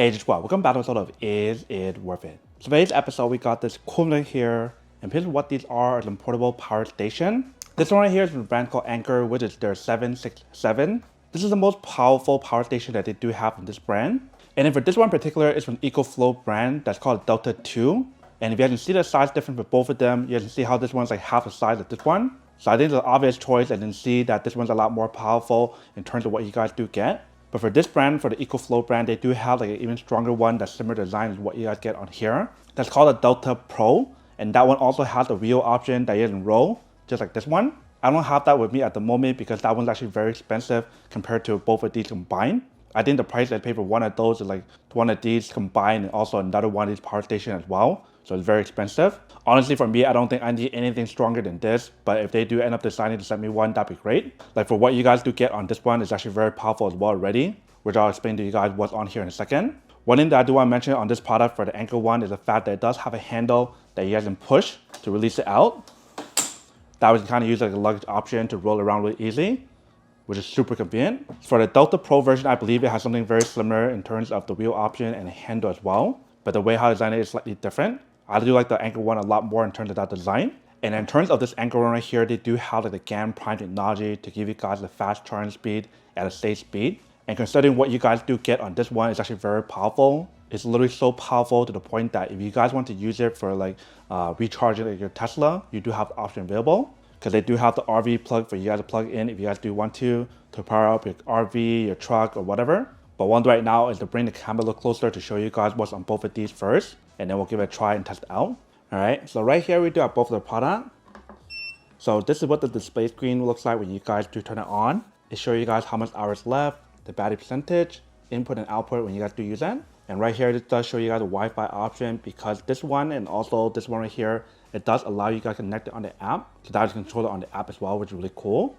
Hey, just welcome back to episode of Is It Worth It? So today's episode, we got this cool thing here, and here's what these are: an portable power station. This one right here is from a brand called Anker, which is their 767. This is the most powerful power station that they do have in this brand. And then for this one in particular, it's from Ecoflow brand that's called Delta 2. And if you guys can see the size difference for both of them, you guys can see how this one's like half the size of this one. So I think it's an obvious choice, and then see that this one's a lot more powerful in terms of what you guys do get. But for this brand, for the Ecoflow brand, they do have like an even stronger one that's similar design as what you guys get on here. That's called a Delta Pro, and that one also has the wheel option that you can roll, just like this one. I don't have that with me at the moment because that one's actually very expensive compared to both of these combined. I think the price I pay for one of those is like one of these combined and also another one of these power stations as well. So it's very expensive. Honestly, for me, I don't think I need anything stronger than this, but if they do end up deciding to send me one, that'd be great. Like for what you guys do get on this one, it's actually very powerful as well already, which I'll explain to you guys what's on here in a second. One thing that I do want to mention on this product for the Anker one is the fact that it does have a handle that you guys can push to release it out. That was kind of used like a luggage option to roll around really easy, which is super convenient. For the Delta Pro version, I believe it has something very similar in terms of the wheel option and the handle as well, but the way how it's designed is slightly different. I do like the Anker one a lot more in terms of that design. And in terms of this Anker one right here, they do have like the GaN Prime technology to give you guys a fast charging speed at a safe speed. And considering what you guys do get on this one, it's actually very powerful. It's literally so powerful to the point that if you guys want to use it for like recharging like your Tesla, you do have the option available. Because they do have the RV plug for you guys to plug in if you guys do want to power up your RV, your truck, or whatever. But one right now is to bring the camera a little closer to show you guys what's on both of these first, and then we'll give it a try and test it out. Alright, so right here we do have both of the product. So this is what the display screen looks like when you guys do turn it on. It shows you guys how much hours left, the battery percentage, input and output when you guys do use that. And right here it does show you guys the Wi-Fi option, because this one and also this one right here, it does allow you guys to connect it on the app. So that is controller on the app as well, which is really cool.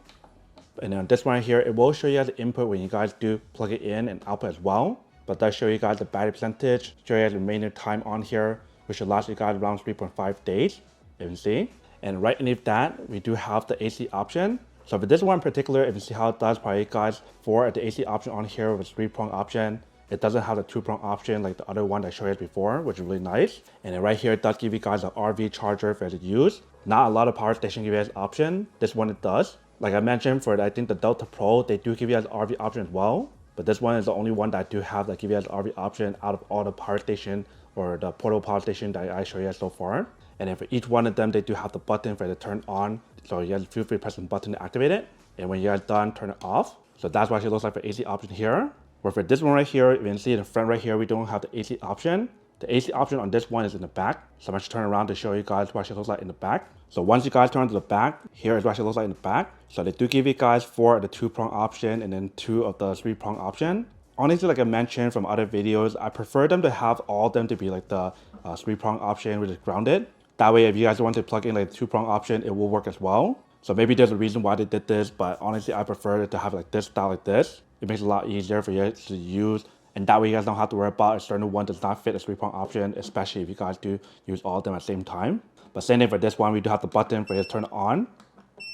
And then this one right here, it will show you guys the input when you guys do plug it in and output as well. But it does show you guys the battery percentage, show you guys the remaining time on here, which should last you guys around 3.5 days, if you see. And right underneath that, we do have the AC option. So for this one in particular, if you see how it does for you guys, for the AC option on here with a 3-prong option, it doesn't have the 2-prong option like the other one that I showed you before, which is really nice. And then right here, it does give you guys an RV charger for you to use. Not a lot of power station give you guys an option. This one it does. Like I mentioned, for I think the Delta Pro, they do give you guys an RV option as well. But this one is the only one that I do have that give you guys an RV option out of all the power station or the portable power station that I show you guys so far. And then for each one of them, they do have the button for it to turn on. So you guys feel free to press the button to activate it. And when you guys done, turn it off. So that's what it looks like for AC option here. Where for this one right here, you can see in the front right here, we don't have the AC option. The AC option on this one is in the back. So I'm going to turn around to show you guys what it looks like in the back. So once you guys turn to the back, here is what it looks like in the back. So they do give you guys 4 of the 2-prong option and then 2 of the 3-prong option. Honestly, like I mentioned from other videos, I prefer them to have all of them to be like the 3-prong option, which is grounded. That way, if you guys want to plug in like the 2-prong option, it will work as well. So maybe there's a reason why they did this, but honestly, I prefer it to have like this style like this. It makes it a lot easier for you guys to use, and that way you guys don't have to worry about a certain one does not fit a 3-prong option, especially if you guys do use all of them at the same time. But same thing for this one, we do have the button for you to turn it on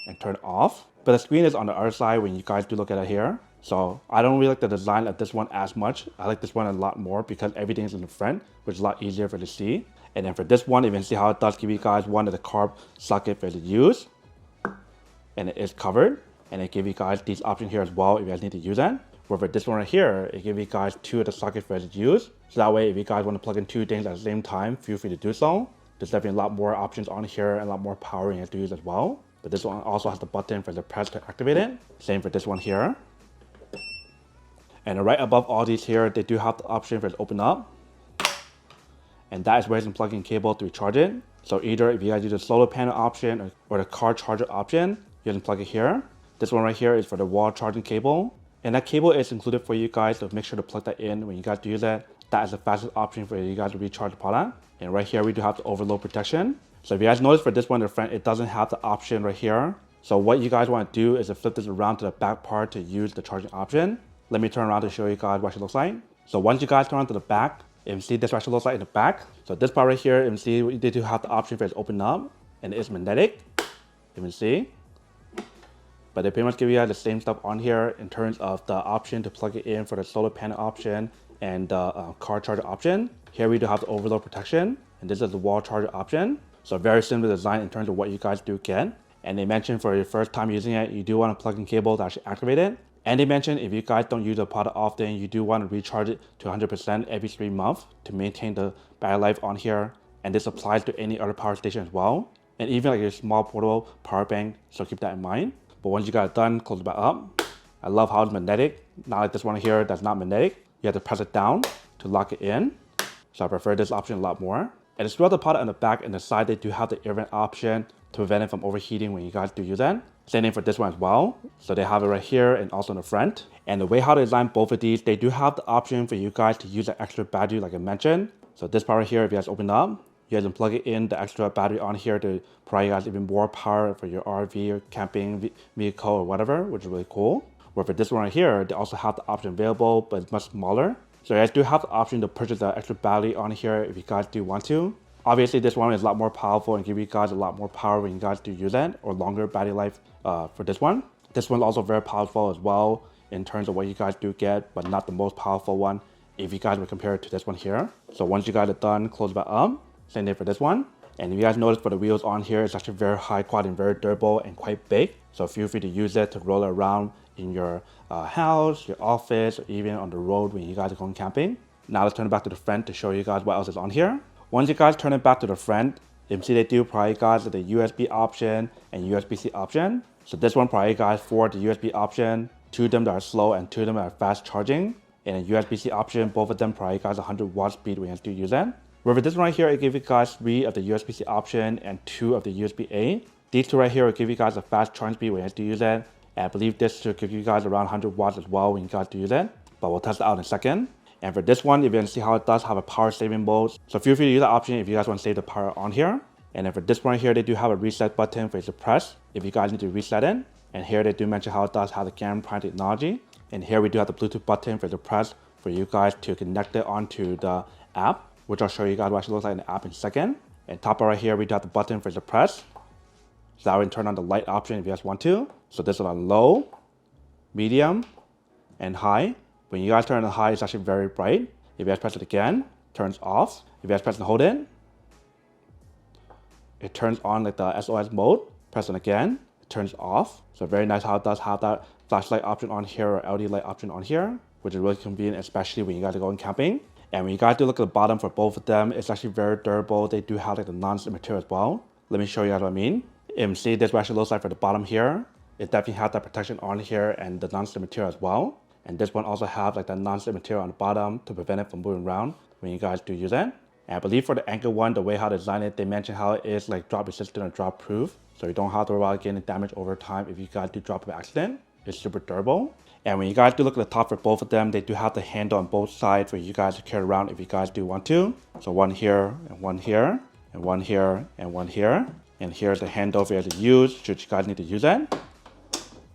and turn it off. But the screen is on the other side when you guys do look at it here. So I don't really like the design of this one as much. I like this one a lot more because everything is in the front, which is a lot easier for you to see. And then for this one, you can see how it does give you guys one of the carb socket for you to use. And it is covered. And it gives you guys these options here as well if you guys need to use that. Where for this one right here, it gives you guys 2 of the sockets for you to use. So that way, if you guys want to plug in 2 things at the same time, feel free to do so. There's definitely a lot more options on here and a lot more power you have to use as well. But this one also has the button for the press to activate it. Same for this one here. And right above all these here, they do have the option for it to open up. And that is where you can plug in cable to recharge it. So either if you guys use the solar panel option or the car charger option, you can plug it here. This one right here is for the wall charging cable. And that cable is included for you guys, so make sure to plug that in when you guys do that. That is the fastest option for you guys to recharge the product. And right here, we do have the overload protection. So if you guys notice for this one in the front, it doesn't have the option right here. So what you guys want to do is to flip this around to the back part to use the charging option. Let me turn around to show you guys what it looks like. So once you guys turn on to the back, you can see this what it looks like in the back. So this part right here, you can see they do have the option for it to open up, and it is magnetic. You can see. But they pretty much give you guys the same stuff on here in terms of the option to plug it in for the solar panel option and the car charger option. Here we do have the overload protection, and this is the wall charger option. So very similar design in terms of what you guys do get. And they mentioned for your first time using it, you do want to plug in cable to actually activate it. And they mentioned if you guys don't use the product often, you do want to recharge it to 100% every 3 months to maintain the battery life on here. And this applies to any other power station as well. And even like a small portable power bank, so keep that in mind. But once you got it done, close it back up. I love how it's magnetic. Not like this one here that's not magnetic. You have to press it down to lock it in. So I prefer this option a lot more. And throughout the product on the back and the side, they do have the air vent option to prevent it from overheating when you guys do use that. Same thing for this one as well. So they have it right here and also in the front. And the way how they design both of these, they do have the option for you guys to use an extra battery like I mentioned. So this part right here, if you guys open up, you guys can plug it in, the extra battery on here to provide you guys even more power for your RV or camping vehicle or whatever, which is really cool. Where for this one right here, they also have the option available, but it's much smaller. So you guys do have the option to purchase the extra battery on here if you guys do want to. Obviously, this one is a lot more powerful and give you guys a lot more power when you guys do use it, or longer battery life for this one. This one's also very powerful as well in terms of what you guys do get, but not the most powerful one if you guys would compare it to this one here. So once you guys are done, close it back up. Same thing for this one. And if you guys notice for the wheels on here, it's actually very high quality and very durable and quite big. So feel free to use it to roll it around in your house, your office, or even on the road when you guys are going camping. Now let's turn it back to the front to show you guys what else is on here. Once you guys turn it back to the front, you can see they do provide you guys with the USB option and USB-C option. So this one provides you guys for the USB option, 2 of them that are slow and 2 of them that are fast charging. And a USB-C option, both of them provide you guys 100 watt speed when you do use it. Wherever this one right here, it gives you guys 3 of the USB-C option and 2 of the USB-A. These 2 right here will give you guys a fast charge speed when you do use it. And I believe this should give you guys around 100 watts as well when you guys do use it. But we'll test it out in a second. And for this one, if you can see how it does have a power saving mode. So feel free to use that option if you guys want to save the power on here. And then for this one here, they do have a reset button for you to press if you guys need to reset it. And here they do mention how it does have the camera prime technology. And here we do have the Bluetooth button for you to press for you guys to connect it onto the app, which I'll show you guys what it looks like in the app in a second. And top right here, we do have the button for you to press. So that will turn on the light option if you guys want to. So this is on low, medium, and high. When you guys turn on high, it's actually very bright. If you guys press it again, it turns off. If you guys press and hold it, it turns on like the SOS mode. Press it again, it turns off. So very nice how it does have that flashlight option on here or LED light option on here, which is really convenient, especially when you guys are going camping. And when you guys do look at the bottom for both of them, it's actually very durable. They do have like the non-slip material as well. Let me show you guys what I mean. You can see this what actually looks like for the bottom here. It definitely has that protection on here and the non-slip material as well. And this one also has like that non-slip material on the bottom to prevent it from moving around when you guys do use it. And I believe for the Anker one, the way how they design it, they mention how it is like drop resistant or drop proof. So you don't have to worry about getting damage over time if you guys do drop by accident. It's super durable. And when you guys do look at the top for both of them, they do have the handle on both sides for you guys to carry around if you guys do want to. So one here and one here and one here and one here. And here's the handle for you to use should you guys need to use it,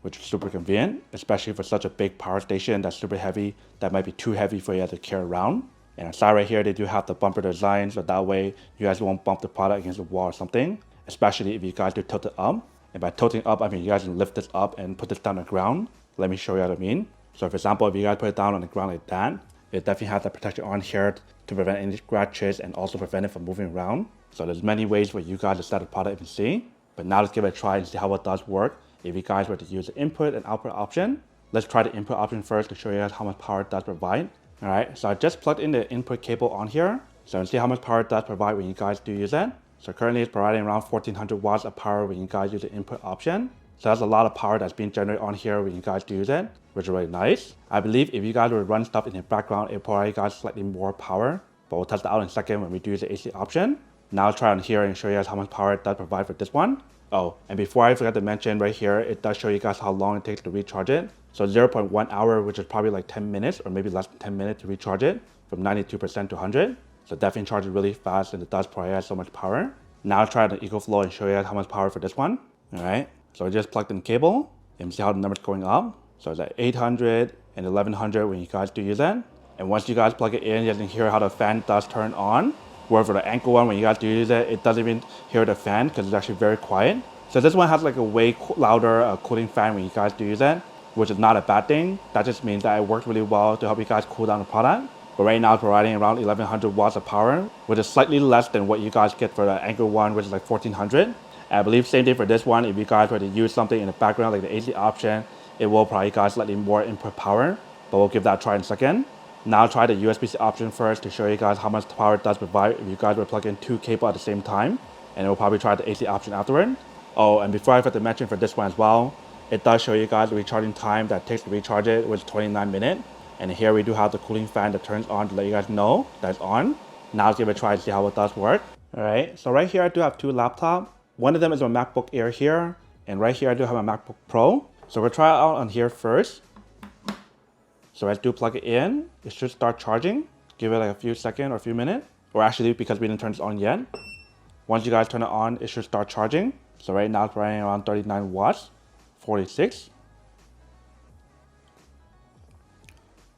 which is super convenient, especially for such a big power station that's super heavy, that might be too heavy for you to carry around. And on the side right here, they do have the bumper design, so that way you guys won't bump the product against the wall or something, especially if you guys do tilt it up. And by tilting up, I mean you guys can lift this up and put this down on the ground. Let me show you what I mean. So for example, if you guys put it down on the ground like that, it definitely has that protection on here to prevent any scratches and also prevent it from moving around. So there's many ways for you guys to set the product if you see. But now let's give it a try and see how it does work if you guys were to use the input and output option. Let's try the input option first to show you guys how much power it does provide. All right, so I just plugged in the input cable on here. So you can see how much power it does provide when you guys do use it. So currently it's providing around 1400 watts of power when you guys use the input option. So that's a lot of power that's being generated on here when you guys do use it, which is really nice. I believe if you guys would run stuff in the background, it will provide you guys slightly more power. But we'll test that out in a second when we do use the AC option. Now I'll try on here and show you guys how much power it does provide for this one. Oh, and before I forget to mention right here, it does show you guys how long it takes to recharge it. So 0.1 hour, which is probably like 10 minutes or maybe less than 10 minutes to recharge it from 92% to 100. So definitely charges really fast and it does provide so much power. Now I'll try the Ecoflow and show you guys how much power for this one. All right, so I just plugged in the cable and see how the number's going up. So it's at 800 and 1100 when you guys do use that. And once you guys plug it in, you can hear how the fan does turn on. Where for the Anker one, when you guys do use it, it doesn't even hear the fan because it's actually very quiet. So this one has like a way louder cooling fan when you guys do use it, which is not a bad thing. That just means that it works really well to help you guys cool down the product. But right now it's providing around 1100 watts of power, which is slightly less than what you guys get for the Anker one, which is like 1400. And I believe same thing for this one. If you guys were to use something in the background like the AC option, it will probably guys slightly more input power, but we'll give that a try in a second. Now try the USB-C option first to show you guys how much power it does provide if you guys were plugging 2 cables at the same time, and it will probably try the AC option afterward. Oh, and before I forget to mention for this one as well, it does show you guys the recharging time that takes to recharge it, which is 29 minutes. And here we do have the cooling fan that turns on to let you guys know that it's on. Now let's give it a try and see how it does work. Alright, so right here I do have 2 laptops. One of them is my MacBook Air here, and right here I do have my MacBook Pro. So we'll try it out on here first. So let's do plug it in. It should start charging. Give it like a few seconds or a few minutes. Or actually, because we didn't turn this on yet. Once you guys turn it on, it should start charging. So right now it's running around 39 watts, 46,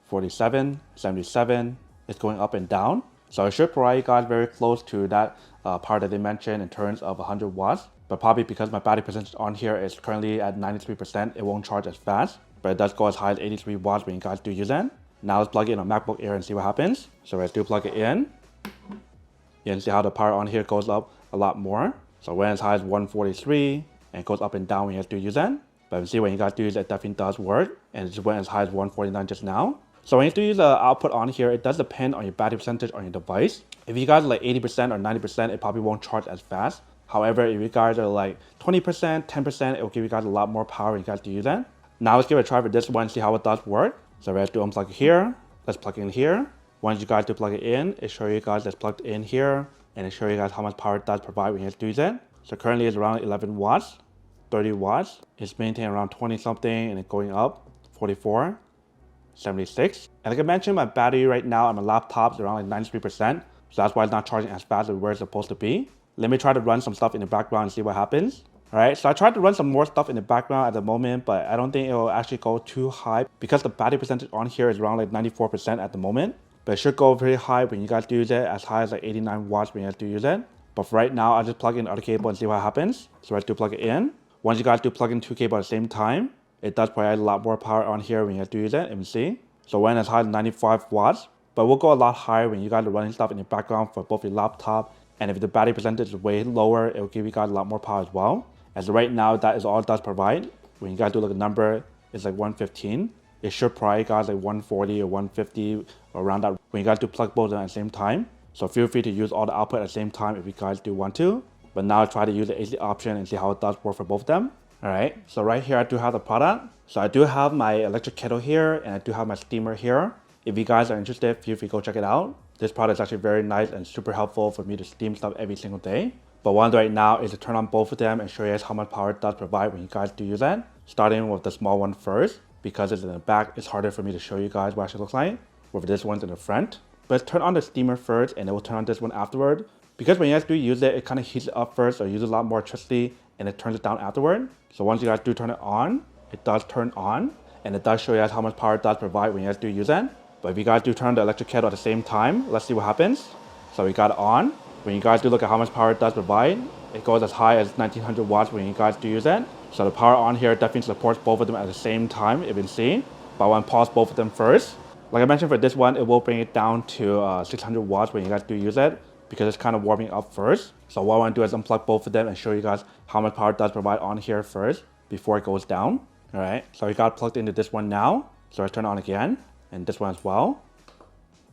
47, 77. It's going up and down. So it should provide you guys very close to that part that they mentioned in terms of 100 watts. But probably because my battery percentage on here is currently at 93%, it won't charge as fast. But it does go as high as 83 watts when you guys do use it. Now let's plug it in a MacBook Air and see what happens. So let's do plug it in. You can see how the power on here goes up a lot more. So when it's high as 143, and it goes up and down when you guys do use it. But you see when you guys do use it, it definitely does work. And it just went as high as 149 just now. So when you do use the output on here, it does depend on your battery percentage on your device. If you guys are like 80% or 90%, it probably won't charge as fast. However, if you guys are like 20%, 10%, it will give you guys a lot more power when you guys do use that. Now let's give it a try for this one and see how it does work. So let's do unplug it here. Let's plug it in here. Once you guys do plug it in, it shows you guys that's plugged in here. And it shows you guys how much power it does provide when you guys do use it. So currently it's around 11 watts, 30 watts. It's maintaining around 20 something and it's going up, 44. 76. And like I mentioned, my battery right now on my laptop is around like 93%. So that's why it's not charging as fast as where it's supposed to be. Let me try to run some stuff in the background and see what happens. Alright, so I tried to run some more stuff in the background at the moment, but I don't think it will actually go too high because the battery percentage on here is around like 94% at the moment. But it should go very high when you guys do use it, as high as like 89 watts when you guys do use it. But for right now, I'll just plug in the other cable and see what happens. So let's do plug it in. Once you guys do plug in 2 cables at the same time, it does provide a lot more power on here when you guys do use it, you can see. So when it's high as 95 watts, but we'll go a lot higher when you guys are running stuff in the background for both your laptop, and if the battery percentage is way lower, it will give you guys a lot more power as well. As right now, that is all it does provide. When you guys do look at the number, it's like 115. It should provide you guys like 140 or 150 or around that when you guys do plug both of them at the same time. So feel free to use all the output at the same time if you guys do want to. But now try to use the AC option and see how it does work for both of them. Alright, so right here I do have the product. So I do have my electric kettle here and I do have my steamer here. If you guys are interested, feel free to go check it out. This product is actually very nice and super helpful for me to steam stuff every single day. But what I'll do right now is to turn on both of them and show you guys how much power it does provide when you guys do use that. Starting with the small one first, because it's in the back, it's harder for me to show you guys what it actually looks like. With this one's in the front. But let's turn on the steamer first and it will turn on this one afterward. Because when you guys do use it, it kind of heats it up first or uses a lot more electricity and it turns it down afterward. So once you guys do turn it on, it does turn on and it does show you guys how much power it does provide when you guys do use it. But if you guys do turn on the electric kettle at the same time, let's see what happens. So we got it on. When you guys do look at how much power it does provide, it goes as high as 1900 watts when you guys do use it. So the power on here definitely supports both of them at the same time, if you can see. But I want to pause both of them first. Like I mentioned for this one, it will bring it down to 600 watts when you guys do use it, because it's kind of warming up first. So what I want to do is unplug both of them and show you guys how much power it does provide on here first before it goes down. Alright, so we got it plugged into this one now. So let's turn it on again, and this one as well.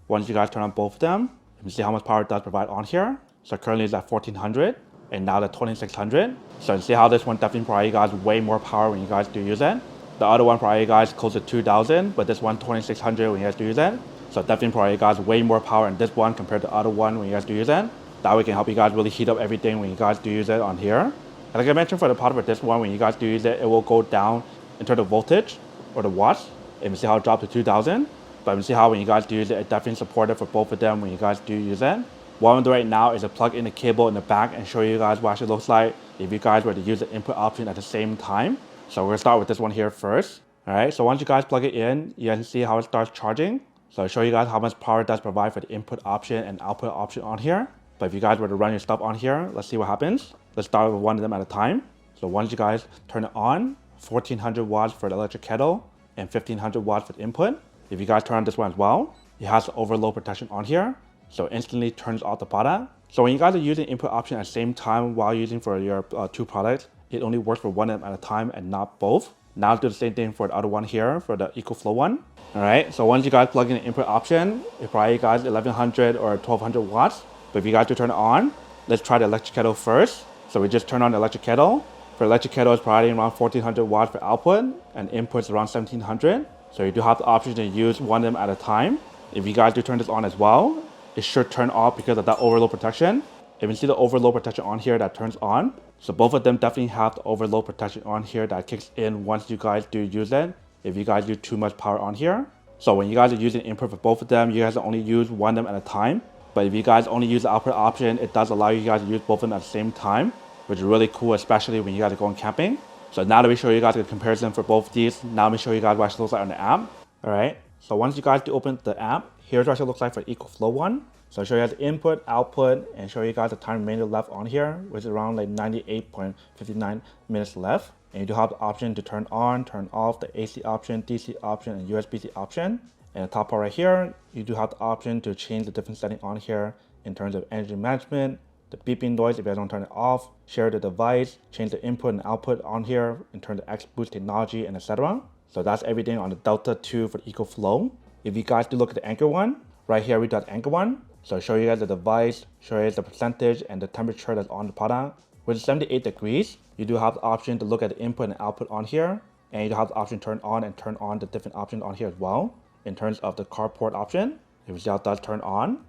Once you guys turn on both of them, you can see how much power it does provide on here. So currently it's at 1400 and now at 2600. So you see how this one definitely provides you guys way more power when you guys do use it. The other one provides you guys close to 2000, but this one 2600 when you guys do use it. So definitely provides you guys way more power in this one compared to the other one when you guys do use it. That way can help you guys really heat up everything when you guys do use it on here. And like I mentioned for the part of this one, when you guys do use it, it will go down in terms of voltage or the watts. And you see how it dropped to 2000. But you see how when you guys do use it, it definitely supported for both of them when you guys do use it. What I'm going to do right now is to plug in the cable in the back and show you guys what it actually looks like if you guys were to use the input option at the same time. So we're going to start with this one here first. Alright, so once you guys plug it in, you can see how it starts charging. So I'll show you guys how much power it does provide for the input option and output option on here. But if you guys were to run your stuff on here, let's see what happens. Let's start with one of them at a time. So once you guys turn it on, 1400 watts for the electric kettle and 1500 watts for the input. If you guys turn on this one as well, it has the overload protection on here, so it instantly turns off the product. So when you guys are using input option at the same time while using for your two products, it only works for one of them at a time and not both. Now do the same thing for the other one here, for the Ecoflow one. All right, so once you guys plug in the input option, it probably guys 1100 or 1200 watts. But if you guys do turn it on, let's try the electric kettle first. So we just turn on the electric kettle. For electric kettle, it's probably around 1400 watts for output and inputs around 1700. So you do have the option to use one of them at a time. If you guys do turn this on as well, it should turn off because of that overload protection. If you see the overload protection on here, that turns on. So both of them definitely have the overload protection on here that kicks in once you guys do use it, if you guys use too much power on here. So when you guys are using input for both of them, you guys only use one of them at a time. But if you guys only use the output option, it does allow you guys to use both of them at the same time, which is really cool, especially when you guys are going camping. So now that we show you guys a comparison for both of these, now let me show you guys what it looks like on the app. All right, so once you guys do open the app, here's what it looks like for Ecoflow one. So I'll show you guys the input, output, and show you guys the time remainder left on here, which is around like 98.59 minutes left. And you do have the option to turn on, turn off, the AC option, DC option, and USB-C option. And the top part right here, you do have the option to change the different settings on here in terms of energy management, the beeping noise if you don't turn it off, share the device, change the input and output on here in terms of X boost technology, and etc. So that's everything on the Delta 2 for the Ecoflow. If you guys do look at the Anker one, right here we got the Anker one. So I'll show you guys the device, show you guys the percentage and the temperature that's on the product. With 78 degrees, you do have the option to look at the input and output on here. And you do have the option to turn on the different options on here as well. In terms of the carport option, if you see how it does turn on,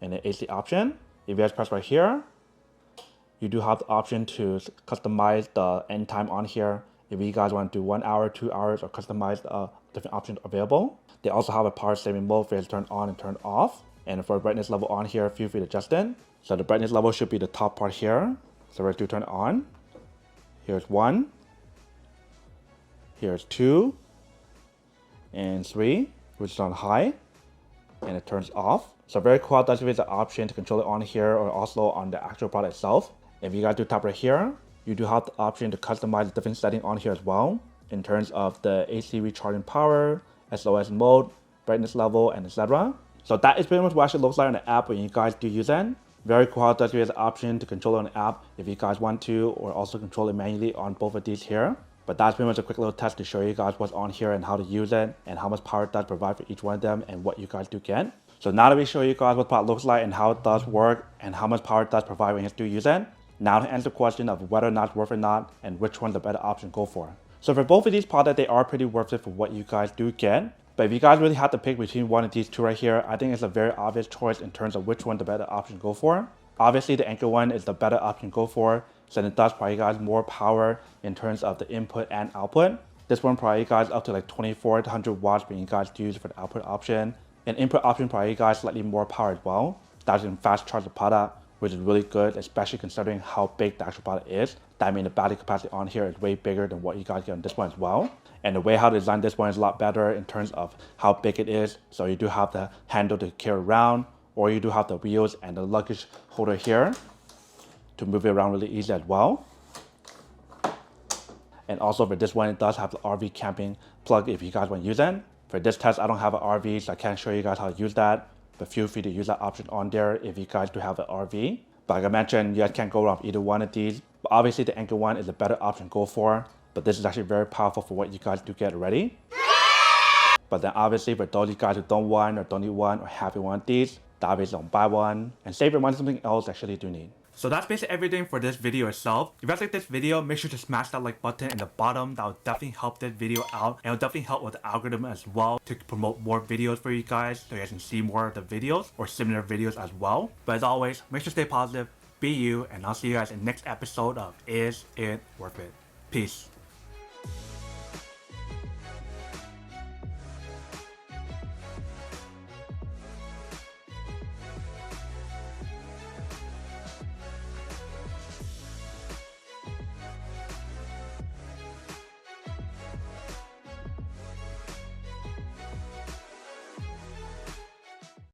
and the AC option. If you guys press right here, you do have the option to customize the end time on here. If you guys want to do 1 hour, 2 hours, or customize different options available. They also have a power saving mode for you to turn on and turn off. And for brightness level on here, feel free to adjust it. So the brightness level should be the top part here. So we're going to turn it on. Here's 1. Here's 2. And 3, which is on high. And it turns off. So very cool, that's the option to control it on here or also on the actual product itself. If you guys do tap right here, you do have the option to customize the different settings on here as well. In terms of the AC recharging power, SOS mode, brightness level, and etc. So that is pretty much what it looks like on the app when you guys do use it. Very cool how it does give you the option to control it on the app if you guys want to, or also control it manually on both of these here. But that's pretty much a quick little test to show you guys what's on here and how to use it and how much power it does provide for each one of them and what you guys do get. So now that we show you guys what the product looks like and how it does work and how much power it does provide when you do use it, now to answer the question of whether or not it's worth it or not and which one the better option to go for. So for both of these products, they are pretty worth it for what you guys do get. But if you guys really have to pick between one of these two right here, I think it's a very obvious choice in terms of which one the better option to go for. Obviously, the Anker one is the better option to go for, since it does provide you guys more power in terms of the input and output. This one probably you guys up to like 2400 watts when you guys use it for the output option. And input option probably you guys slightly more power as well. That can fast charge the product, which is really good, especially considering how big the actual product is. That means the battery capacity on here is way bigger than what you guys get on this one as well. And the way how to design this one is a lot better in terms of how big it is. So you do have the handle to carry around, or you do have the wheels and the luggage holder here to move it around really easy as well. And also for this one, it does have the RV camping plug if you guys want to use it. For this test, I don't have an RV, so I can't show you guys how to use that. But feel free to use that option on there if you guys do have an RV. But like I mentioned, you guys can't go wrong with either one of these. But obviously the Anker one is a better option to go for. But this is actually very powerful for what you guys do get already. But then obviously for those of you guys who don't want or don't need one or have one of these, obviously don't buy one and save your money on something else actually do need. So that's basically everything for this video itself. If you guys like this video, make sure to smash that like button in the bottom. That will definitely help this video out. And it will definitely help with the algorithm as well to promote more videos for you guys so you guys can see more of the videos or similar videos as well. But as always, make sure to stay positive, be you, and I'll see you guys in the next episode of Is It Worth It? Peace.